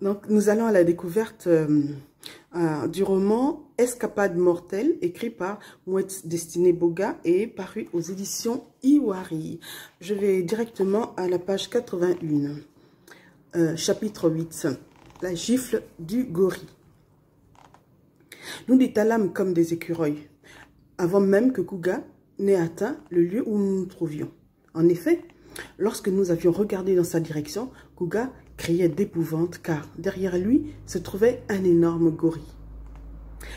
Donc, nous allons à la découverte du roman Escapade mortelle, écrit par Mouette Destinée Boga et paru aux éditions Iwari. Je vais directement à la page 81, chapitre 8, la gifle du gorille. Nous détalâmes comme des écureuils, avant même que Kuga n'ait atteint le lieu où nous nous trouvions. En effet, lorsque nous avions regardé dans sa direction, Kuga criait d'épouvante car derrière lui se trouvait un énorme gorille.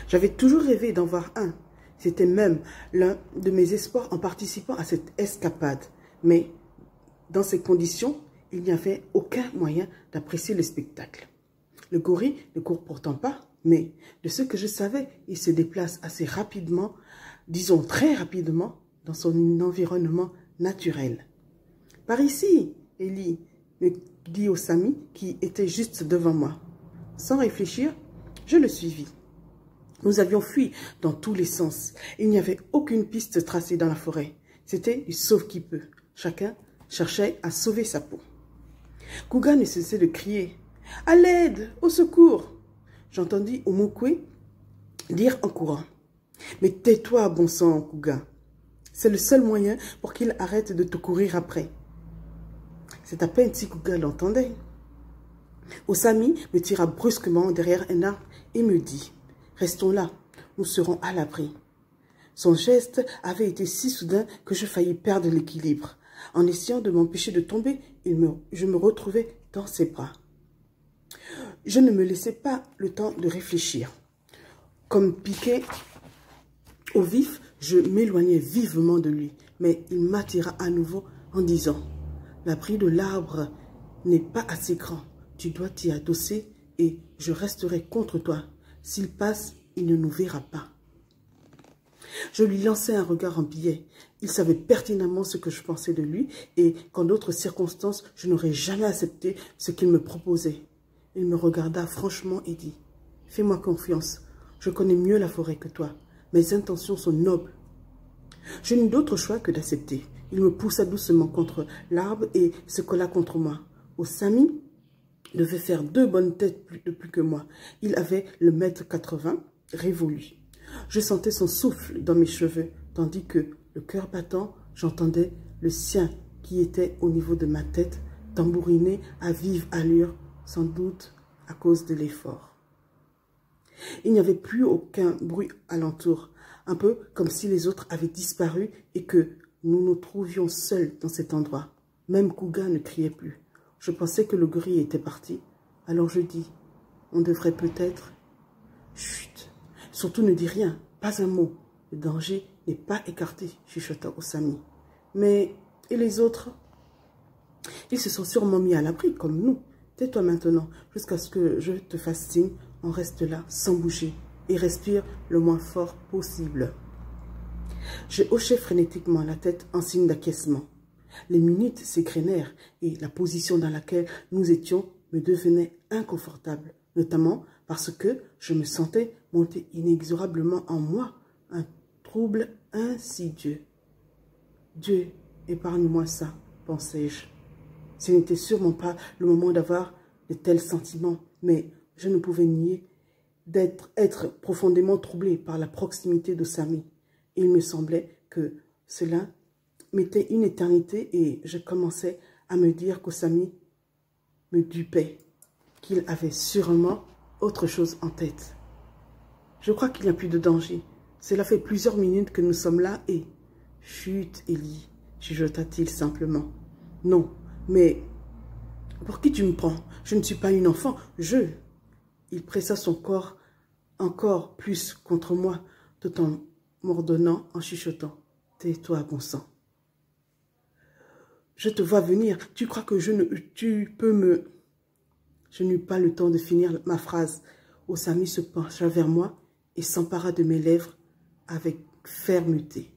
J'avais toujours rêvé d'en voir un. C'était même l'un de mes espoirs en participant à cette escapade. Mais dans ces conditions, il n'y avait aucun moyen d'apprécier le spectacle. Le gorille ne court pourtant pas, mais de ce que je savais, il se déplace assez rapidement, disons très rapidement, dans son environnement naturel. « Par ici, Ellie !» me dit Osami qui était juste devant moi. Sans réfléchir, je le suivis. Nous avions fui dans tous les sens. Il n'y avait aucune piste tracée dans la forêt. C'était du sauve-qui-peut. Chacun cherchait à sauver sa peau. Kuga ne cessait de crier « À l'aide! Au secours !» J'entendis Omokwe dire en courant « Mais tais-toi, bon sang, Kuga. C'est le seul moyen pour qu'il arrête de te courir après. » C'est à peine si Kuga l'entendait. Osami me tira brusquement derrière un arbre et me dit « Restons là, nous serons à l'abri. » Son geste avait été si soudain que je faillis perdre l'équilibre. En essayant de m'empêcher de tomber, je me retrouvais dans ses bras. Je ne me laissais pas le temps de réfléchir. Comme piqué au vif, je m'éloignai vivement de lui, mais il m'attira à nouveau en disant « L'abri de l'arbre n'est pas assez grand. Tu dois t'y adosser et je resterai contre toi. S'il passe, il ne nous verra pas. » Je lui lançai un regard en billet. Il savait pertinemment ce que je pensais de lui et qu'en d'autres circonstances, je n'aurais jamais accepté ce qu'il me proposait. Il me regarda franchement et dit « Fais-moi confiance. Je connais mieux la forêt que toi. Mes intentions sont nobles. » Je n'eus d'autre choix que d'accepter. Il me poussa doucement contre l'arbre et se colla contre moi. Osami devait faire 2 bonnes têtes de plus que moi. Il avait le 1,80 m révolu. Je sentais son souffle dans mes cheveux, tandis que, le cœur battant, j'entendais le sien qui était au niveau de ma tête, tambouriner à vive allure, sans doute à cause de l'effort. Il n'y avait plus aucun bruit alentour, un peu comme si les autres avaient disparu et que nous nous trouvions seuls dans cet endroit. Même Kuga ne criait plus. Je pensais que le gorille était parti. Alors je dis, on devrait peut-être... Chut, surtout ne dis rien, pas un mot. Le danger n'est pas écarté, chuchota Osami. Mais, et les autres? Ils se sont sûrement mis à l'abri, comme nous. Tais-toi maintenant, jusqu'à ce que je te fasse signe. On reste là, sans bouger, et respire le moins fort possible. Je hochai frénétiquement la tête en signe d'acquiescement. Les minutes s'égrènèrent et la position dans laquelle nous étions me devenait inconfortable, notamment parce que je me sentais monter inexorablement en moi un trouble insidieux. Dieu, épargne-moi ça, pensai-je. Ce n'était sûrement pas le moment d'avoir de tels sentiments, mais je ne pouvais nier être profondément troublé par la proximité d'Osami. Il me semblait que cela m'était une éternité et je commençais à me dire qu'Osami me dupait, qu'il avait sûrement autre chose en tête. Je crois qu'il n'y a plus de danger. Cela fait plusieurs minutes que nous sommes là et... Chut, Ellie, chuchota-t-il simplement. Non, mais pour qui tu me prends? Je ne suis pas une enfant, Il pressa son corps encore plus contre moi, tout en m'ordonnant en chuchotant. Tais-toi, bon sang. Je te vois venir. Tu crois que tu peux me... Je n'eus pas le temps de finir ma phrase. Osami se pencha vers moi et s'empara de mes lèvres avec fermeté.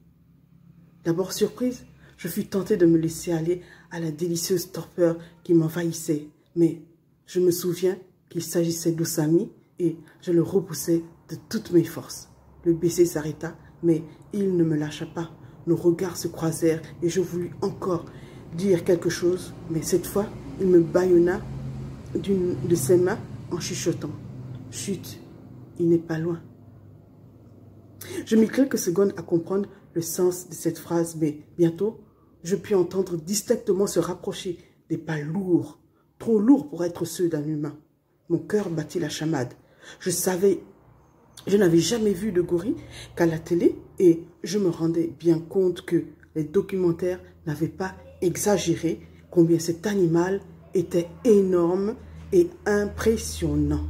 D'abord surprise, je fus tentée de me laisser aller à la délicieuse torpeur qui m'envahissait. Mais je me souviens qu'il s'agissait d'Osami et je le repoussai de toutes mes forces. Le baiser s'arrêta, mais il ne me lâcha pas. Nos regards se croisèrent et je voulus encore dire quelque chose, mais cette fois, il me bâillonna d'une de ses mains en chuchotant. Chut, il n'est pas loin. Je mis quelques secondes à comprendre le sens de cette phrase, mais bientôt, je pus entendre distinctement se rapprocher des pas lourds, trop lourds pour être ceux d'un humain. Mon cœur battit la chamade. Je n'avais jamais vu de gorille qu'à la télé et je me rendais bien compte que les documentaires n'avaient pas exagéré combien cet animal était énorme et impressionnant.